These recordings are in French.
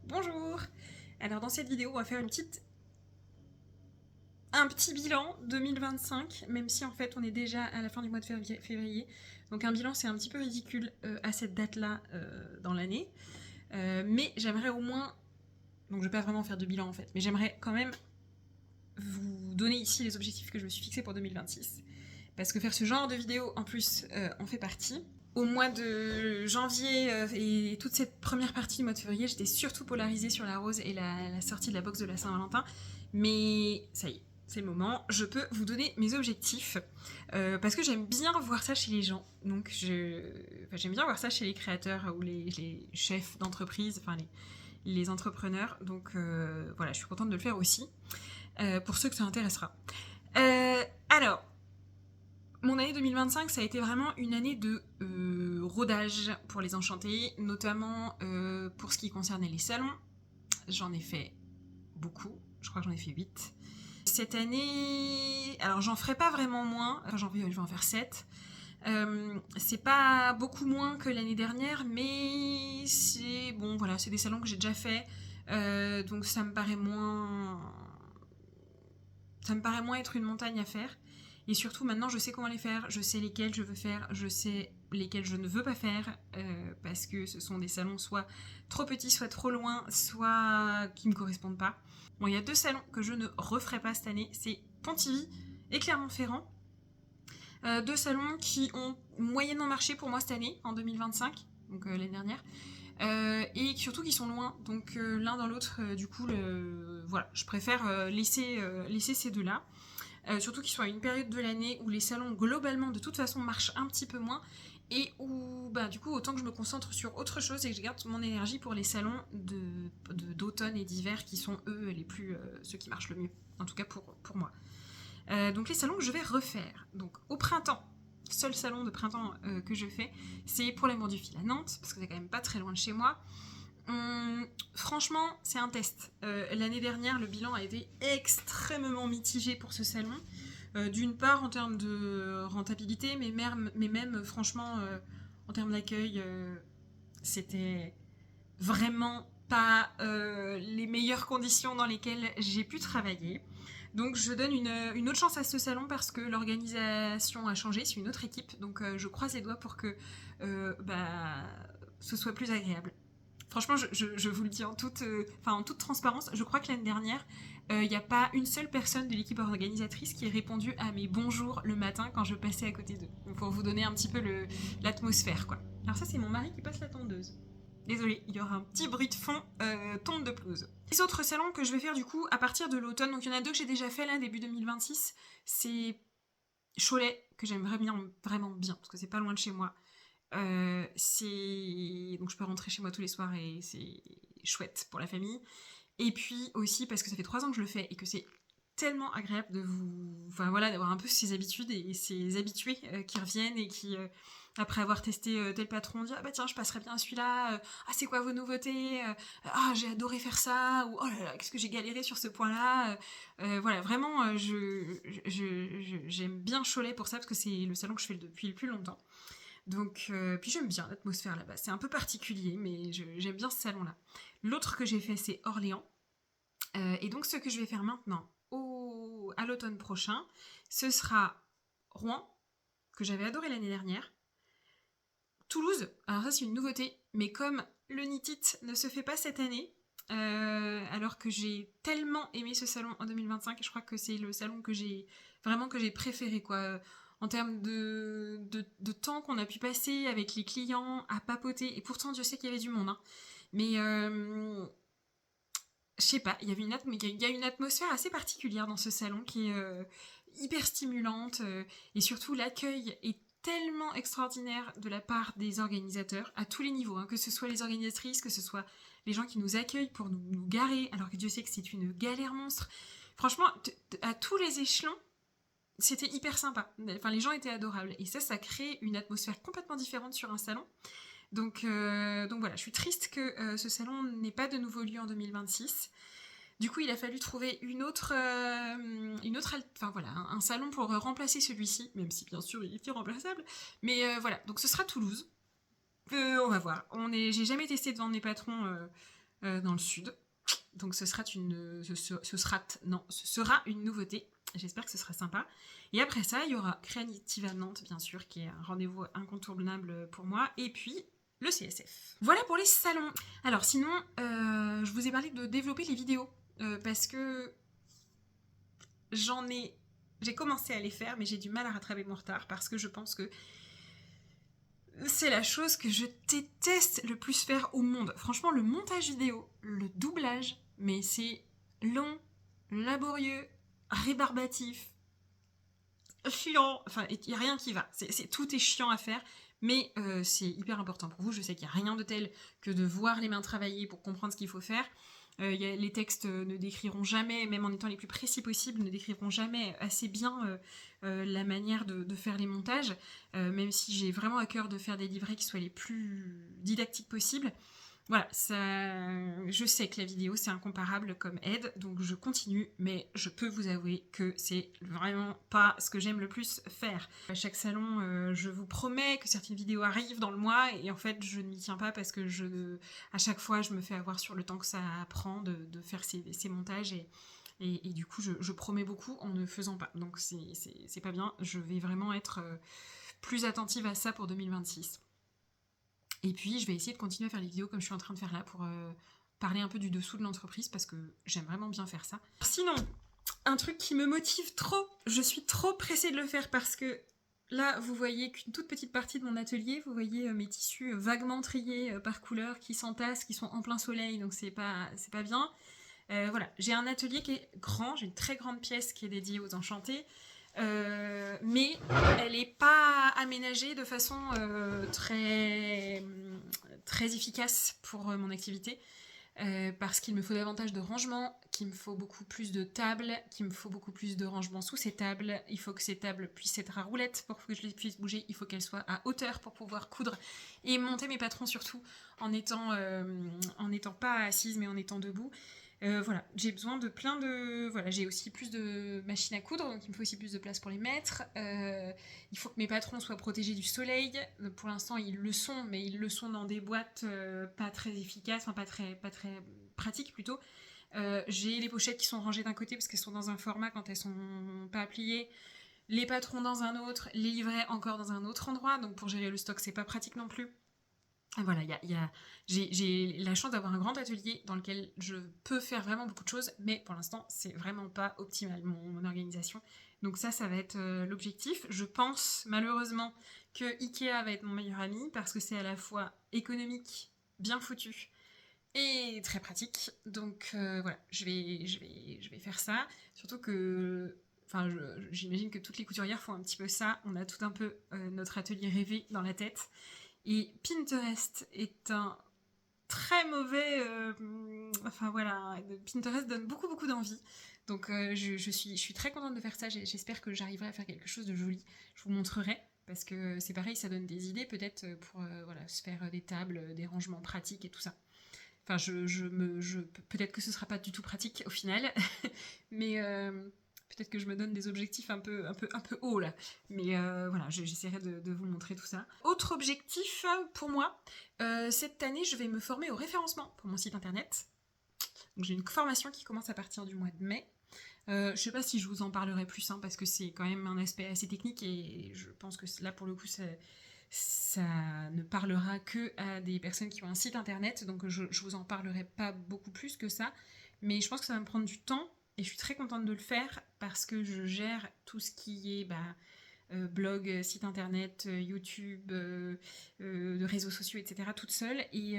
Bonjour. Alors dans cette vidéo, on va faire un petit bilan 2025, même si en fait on est déjà à la fin du mois de février. Donc un bilan c'est un petit peu ridicule à cette date-là dans l'année. Mais j'aimerais au moins, donc je vais pas vraiment faire de bilan en fait, mais j'aimerais quand même vous donner ici les objectifs que je me suis fixés pour 2026. Parce que faire ce genre de vidéo en plus en fait partie. Au mois de janvier et toute cette première partie du mois de février, j'étais surtout polarisée sur la rose et la sortie de la box de la Saint-Valentin. Mais ça y est, c'est le moment. Je peux vous donner mes objectifs parce que j'aime bien voir ça chez les gens. Donc j'aime bien voir ça chez les créateurs ou les chefs d'entreprise, enfin les entrepreneurs. Donc voilà, je suis contente de le faire aussi pour ceux que ça intéressera. Alors, mon année 2025, ça a été vraiment une année de rodage pour les enchantés, notamment pour ce qui concernait les salons. J'en ai fait beaucoup, je crois que j'en ai fait 8. Cette année, alors j'en ferai pas vraiment moins, enfin je vais en faire 7. C'est pas beaucoup moins que l'année dernière, mais c'est bon, voilà, c'est des salons que j'ai déjà fait, donc ça me paraît moins être une montagne à faire. Et surtout, maintenant, je sais comment les faire, je sais lesquels je veux faire, je sais lesquels je ne veux pas faire, parce que ce sont des salons soit trop petits, soit trop loin, soit qui ne me correspondent pas. Bon, il y a 2 salons que je ne referai pas cette année, c'est Pontivy et Clermont-Ferrand. 2 salons qui ont moyennement marché pour moi cette année, en 2025, donc l'année dernière. Et surtout qui sont loin, donc l'un dans l'autre, du coup, voilà, je préfère laisser ces deux-là. Surtout qu'ils sont à une période de l'année où les salons globalement de toute façon marchent un petit peu moins et où bah, du coup autant que je me concentre sur autre chose et que je garde mon énergie pour les salons d'automne et d'hiver qui sont eux les plus ceux qui marchent le mieux, en tout cas pour moi. Donc les salons que je vais refaire, donc au printemps, seul salon de printemps que je fais, c'est pour l'amour du fil à Nantes, parce que c'est quand même pas très loin de chez moi. Franchement, c'est un test. L'année dernière, le bilan a été extrêmement mitigé pour ce salon. D'une part, en termes de rentabilité, mais même franchement, en termes d'accueil, c'était vraiment pas les meilleures conditions dans lesquelles j'ai pu travailler. Donc je donne une autre chance à ce salon parce que l'organisation a changé, c'est une autre équipe, donc je croise les doigts pour que ce soit plus agréable. Franchement, je vous le dis en toute transparence, je crois que l'année dernière, il n'y a pas une seule personne de l'équipe organisatrice qui ait répondu à mes bonjours le matin quand je passais à côté d'eux. Donc, pour vous donner un petit peu l'atmosphère, quoi. Alors ça, c'est mon mari qui passe la tondeuse. Désolée, il y aura un petit bruit de fond, tonde de pelouse. Les autres salons que je vais faire du coup à partir de l'automne, donc il y en a 2 que j'ai déjà fait là, début 2026, c'est Cholet, que j'aime vraiment bien, parce que c'est pas loin de chez moi. Donc je peux rentrer chez moi tous les soirs et c'est chouette pour la famille. Et puis aussi parce que ça fait 3 ans que je le fais et que c'est tellement agréable d'avoir un peu ces habitudes et ces habitués qui reviennent et qui après avoir testé tel patron disent ah bah tiens je passerais bien à celui-là, ah c'est quoi vos nouveautés, ah j'ai adoré faire ça, ou oh là là qu'est-ce que j'ai galéré sur ce point-là, voilà vraiment j'aime bien Cholet pour ça parce que c'est le salon que je fais depuis le plus longtemps. Donc, puis j'aime bien l'atmosphère là-bas. C'est un peu particulier, mais j'aime bien ce salon-là. L'autre que j'ai fait, c'est Orléans. Et donc, ce que je vais faire maintenant, à l'automne prochain, ce sera Rouen, que j'avais adoré l'année dernière. Toulouse, alors ça c'est une nouveauté, mais comme le Nitit ne se fait pas cette année, alors que j'ai tellement aimé ce salon en 2025, je crois que c'est le salon que j'ai préféré, quoi. En termes de temps qu'on a pu passer avec les clients à papoter, et pourtant Dieu sait qu'il y avait du monde, hein. Mais je sais pas, il y a une atmosphère assez particulière dans ce salon qui est hyper stimulante, et surtout l'accueil est tellement extraordinaire de la part des organisateurs à tous les niveaux, hein, que ce soit les organisatrices, que ce soit les gens qui nous accueillent pour nous garer, alors que Dieu sait que c'est une galère monstre. Franchement, à tous les échelons, c'était hyper sympa. Enfin, les gens étaient adorables. Et ça crée une atmosphère complètement différente sur un salon. Donc voilà, je suis triste que ce salon n'ait pas de nouveau lieu en 2026. Du coup, il a fallu trouver un salon pour remplacer celui-ci, même si bien sûr il est irremplaçable. Mais voilà, donc ce sera Toulouse. On va voir. J'ai jamais testé de vendre mes patrons dans le sud. Donc ce sera une nouveauté. J'espère que ce sera sympa. Et après ça, il y aura Creative à Nantes, bien sûr, qui est un rendez-vous incontournable pour moi. Et puis, le CSF. Voilà pour les salons. Alors sinon, je vous ai parlé de développer les vidéos. Parce que j'ai commencé à les faire, mais j'ai du mal à rattraper mon retard. Parce que je pense que c'est la chose que je déteste le plus faire au monde. Franchement, le montage vidéo, le doublage, mais c'est long, laborieux, rébarbatif, chiant. Enfin, il n'y a rien qui va. Tout est chiant à faire, mais c'est hyper important pour vous. Je sais qu'il n'y a rien de tel que de voir les mains travailler pour comprendre ce qu'il faut faire. Les textes ne décriront jamais, même en étant les plus précis possibles, ne décriront jamais assez bien la manière de faire les montages, même si j'ai vraiment à cœur de faire des livrets qui soient les plus didactiques possibles. Voilà, je sais que la vidéo c'est incomparable comme aide, donc je continue, mais je peux vous avouer que c'est vraiment pas ce que j'aime le plus faire. À chaque salon, je vous promets que certaines vidéos arrivent dans le mois, et en fait je ne m'y tiens pas parce que à chaque fois je me fais avoir sur le temps que ça prend de faire ces montages, et du coup je promets beaucoup en ne faisant pas. Donc c'est pas bien, je vais vraiment être plus attentive à ça pour 2026. Et puis, je vais essayer de continuer à faire les vidéos comme je suis en train de faire là pour parler un peu du dessous de l'entreprise parce que j'aime vraiment bien faire ça. Sinon, un truc qui me motive trop, je suis trop pressée de le faire parce que là, vous voyez qu'une toute petite partie de mon atelier, vous voyez mes tissus vaguement triés par couleur qui s'entassent, qui sont en plein soleil, donc c'est pas bien. Voilà, j'ai un atelier qui est grand, j'ai une très grande pièce qui est dédiée aux enchantés. Mais elle n'est pas aménagée de façon très efficace pour mon activité. Parce qu'il me faut davantage de rangement, qu'il me faut beaucoup plus de tables, qu'il me faut beaucoup plus de rangement sous ces tables. Il faut que ces tables puissent être à roulettes pour que je les puisse bouger. Il faut qu'elles soient à hauteur pour pouvoir coudre et monter mes patrons surtout en étant pas assise mais en étant debout. Voilà, j'ai besoin de plein de... Voilà, j'ai aussi plus de machines à coudre, donc il me faut aussi plus de place pour les mettre. Il faut que mes patrons soient protégés du soleil. Pour l'instant, ils le sont, mais ils le sont dans des boîtes pas très efficaces, enfin pas très pratiques plutôt. J'ai les pochettes qui sont rangées d'un côté parce qu'elles sont dans un format quand elles sont pas pliées. Les patrons dans un autre, les livrets encore dans un autre endroit, donc pour gérer le stock, c'est pas pratique non plus. Voilà, j'ai la chance d'avoir un grand atelier dans lequel je peux faire vraiment beaucoup de choses, mais pour l'instant, c'est vraiment pas optimal mon organisation. Donc ça va être l'objectif. Je pense malheureusement que Ikea va être mon meilleur ami parce que c'est à la fois économique, bien foutu et très pratique. Donc voilà, je vais faire ça. Surtout que... Enfin, j'imagine que toutes les couturières font un petit peu ça. On a tout un peu notre atelier rêvé dans la tête. Et Pinterest est un très mauvais... enfin voilà, Pinterest donne beaucoup d'envie. Donc je suis très contente de faire ça. J'espère que j'arriverai à faire quelque chose de joli. Je vous montrerai. Parce que c'est pareil, ça donne des idées peut-être pour se faire des tables, des rangements pratiques et tout ça. Enfin, peut-être que ce sera pas du tout pratique au final. Mais... peut-être que je me donne des objectifs un peu hauts là. Mais voilà, j'essaierai de vous montrer tout ça. Autre objectif pour moi, cette année, je vais me former au référencement pour mon site internet. Donc j'ai une formation qui commence à partir du mois de mai. Je sais pas si je vous en parlerai plus, parce que c'est quand même un aspect assez technique et je pense que là, pour le coup, ça ne parlera que à des personnes qui ont un site internet. Donc je vous en parlerai pas beaucoup plus que ça. Mais je pense que ça va me prendre du temps. Et je suis très contente de le faire parce que je gère tout ce qui est blog, site internet, YouTube, de réseaux sociaux, etc. toute seule. Et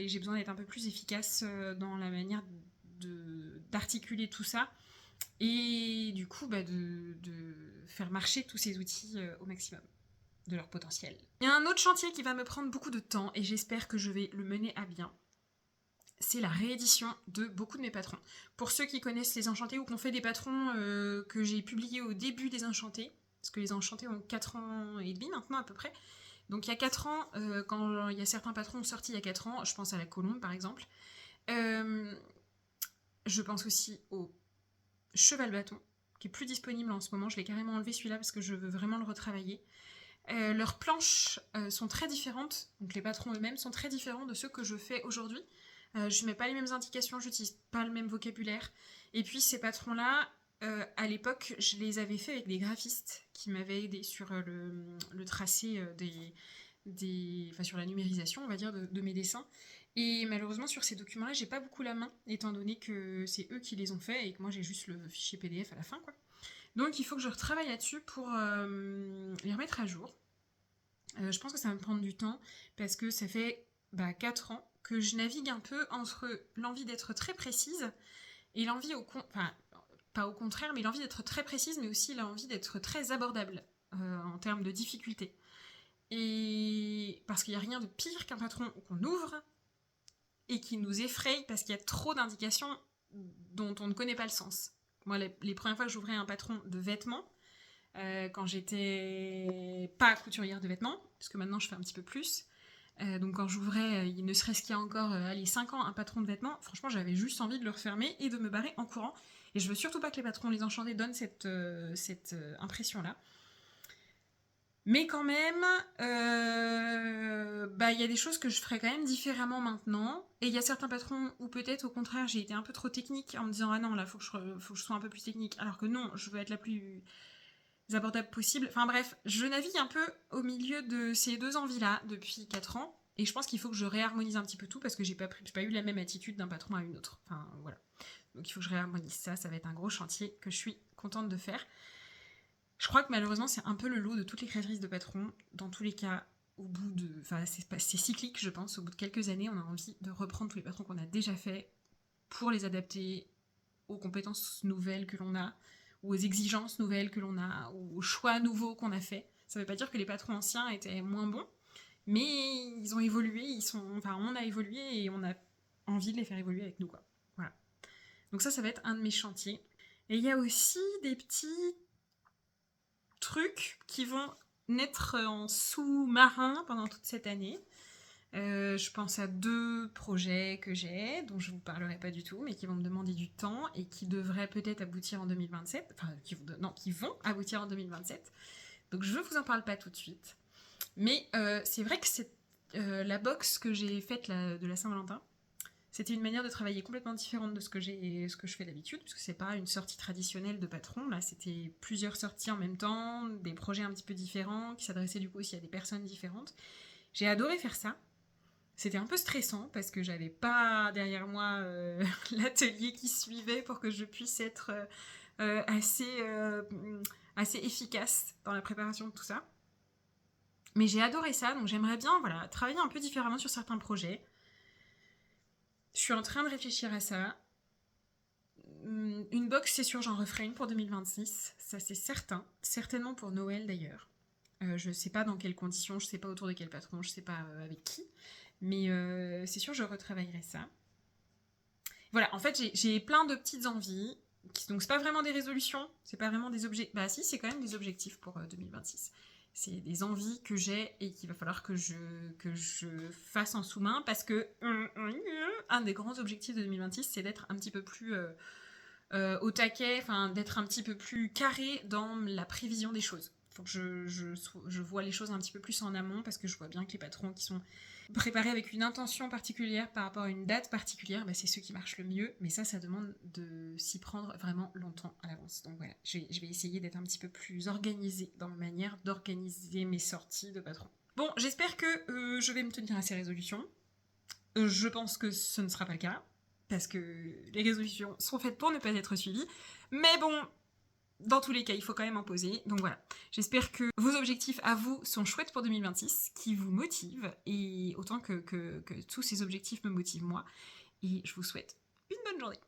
j'ai besoin d'être un peu plus efficace dans la manière d'articuler tout ça. Et du coup, de faire marcher tous ces outils au maximum de leur potentiel. Il y a un autre chantier qui va me prendre beaucoup de temps et j'espère que je vais le mener à bien. C'est la réédition de beaucoup de mes patrons. Pour ceux qui connaissent les Enchantés ou qui ont fait des patrons que j'ai publiés au début des Enchantés, parce que les Enchantés ont 4 ans et demi maintenant à peu près. Donc il y a 4 ans, quand il y a certains patrons sortis il y a 4 ans, je pense à la Colombe par exemple. Je pense aussi au Cheval Bâton, qui est plus disponible en ce moment. Je l'ai carrément enlevé celui-là parce que je veux vraiment le retravailler. Leurs planches sont très différentes, donc les patrons eux-mêmes sont très différents de ceux que je fais aujourd'hui. Je mets pas les mêmes indications, j'utilise pas le même vocabulaire. Et puis ces patrons-là, à l'époque, je les avais faits avec des graphistes qui m'avaient aidé sur le tracé enfin, sur la numérisation, on va dire, de mes dessins. Et malheureusement, sur ces documents-là, j'ai pas beaucoup la main, étant donné que c'est eux qui les ont faits et que moi j'ai juste le fichier PDF à la fin, quoi. Donc il faut que je retravaille là-dessus pour les remettre à jour. Je pense que ça va me prendre du temps parce que ça fait 4 ans que je navigue un peu entre l'envie d'être très précise et l'envie enfin, pas au contraire, mais l'envie d'être très précise, mais aussi l'envie d'être très abordable en termes de difficulté. Et parce qu'il n'y a rien de pire qu'un patron qu'on ouvre et qui nous effraie parce qu'il y a trop d'indications dont on ne connaît pas le sens. Moi, les premières fois que j'ouvrais un patron de vêtements, quand j'étais pas couturière de vêtements, parce que maintenant je fais un petit peu plus, donc quand j'ouvrais, ne serait-ce qu'il y a encore 5 ans, un patron de vêtements, franchement j'avais juste envie de le refermer et de me barrer en courant. Et je veux surtout pas que les patrons Les Enchantés donnent cette impression-là. Mais quand même, y a des choses que je ferais quand même différemment maintenant. Et il y a certains patrons où peut-être au contraire j'ai été un peu trop technique en me disant ah non là faut que je sois un peu plus technique. Alors que non, je veux être la plus abordable possible. Enfin bref, je navigue un peu au milieu de ces deux envies-là depuis 4 ans. Et je pense qu'il faut que je réharmonise un petit peu tout parce que j'ai pas eu la même attitude d'un patron à une autre. Enfin voilà. Donc il faut que je réharmonise ça. Ça va être un gros chantier que je suis contente de faire. Je crois que malheureusement, c'est un peu le lot de toutes les créatrices de patrons. Dans tous les cas, au bout de... Enfin, c'est cyclique, je pense. Au bout de quelques années, on a envie de reprendre tous les patrons qu'on a déjà faits pour les adapter aux compétences nouvelles que l'on a, ou aux exigences nouvelles que l'on a, ou aux choix nouveaux qu'on a faits. Ça ne veut pas dire que les patrons anciens étaient moins bons, mais ils ont évolué, on a évolué et on a envie de les faire évoluer avec nous, quoi. Voilà. Donc ça va être un de mes chantiers. Et il y a aussi des petits trucs qui vont naître en sous-marin pendant toute cette année. Je pense à 2 projets que j'ai, dont je ne vous parlerai pas du tout, mais qui vont me demander du temps et qui devraient peut-être aboutir en 2027. Enfin, qui vont aboutir en 2027. Donc je ne vous en parle pas tout de suite. Mais c'est vrai que c'est la box que j'ai faite de la Saint-Valentin. C'était une manière de travailler complètement différente de ce que je fais d'habitude, puisque c'est pas une sortie traditionnelle de patron. Là, c'était plusieurs sorties en même temps, des projets un petit peu différents, qui s'adressaient du coup aussi à des personnes différentes. J'ai adoré faire ça. C'était un peu stressant, parce que j'avais pas derrière moi l'atelier qui suivait pour que je puisse être assez efficace dans la préparation de tout ça. Mais j'ai adoré ça, donc j'aimerais bien travailler un peu différemment sur certains projets. Je suis en train de réfléchir à ça. Une box, c'est sûr, j'en referai une pour 2026. Ça, c'est certain. Certainement pour Noël, d'ailleurs. Je sais pas dans quelles conditions, je sais pas autour de quel patron, je sais pas avec qui. Mais c'est sûr, je retravaillerai ça. Voilà, en fait, j'ai plein de petites envies. Donc, c'est pas vraiment des résolutions. C'est pas vraiment des objectifs. Bah si, c'est quand même des objectifs pour 2026. C'est des envies que j'ai et qu'il va falloir que je fasse en sous-main parce que un des grands objectifs de 2026, c'est d'être un petit peu plus au taquet, d'être un petit peu plus carré dans la prévision des choses. Il faut que je vois les choses un petit peu plus en amont parce que je vois bien que les patrons qui sont préparés avec une intention particulière par rapport à une date particulière, c'est ceux qui marchent le mieux, mais ça demande de s'y prendre vraiment longtemps à l'avance. Donc voilà, je vais essayer d'être un petit peu plus organisée dans ma manière d'organiser mes sorties de patron. Bon, j'espère que je vais me tenir à ces résolutions. Je pense que ce ne sera pas le cas, parce que les résolutions sont faites pour ne pas être suivies, mais bon, dans tous les cas, il faut quand même en poser. Donc voilà, j'espère que vos objectifs à vous sont chouettes pour 2026, qui vous motivent, et autant que tous ces objectifs me motivent moi. Et je vous souhaite une bonne journée.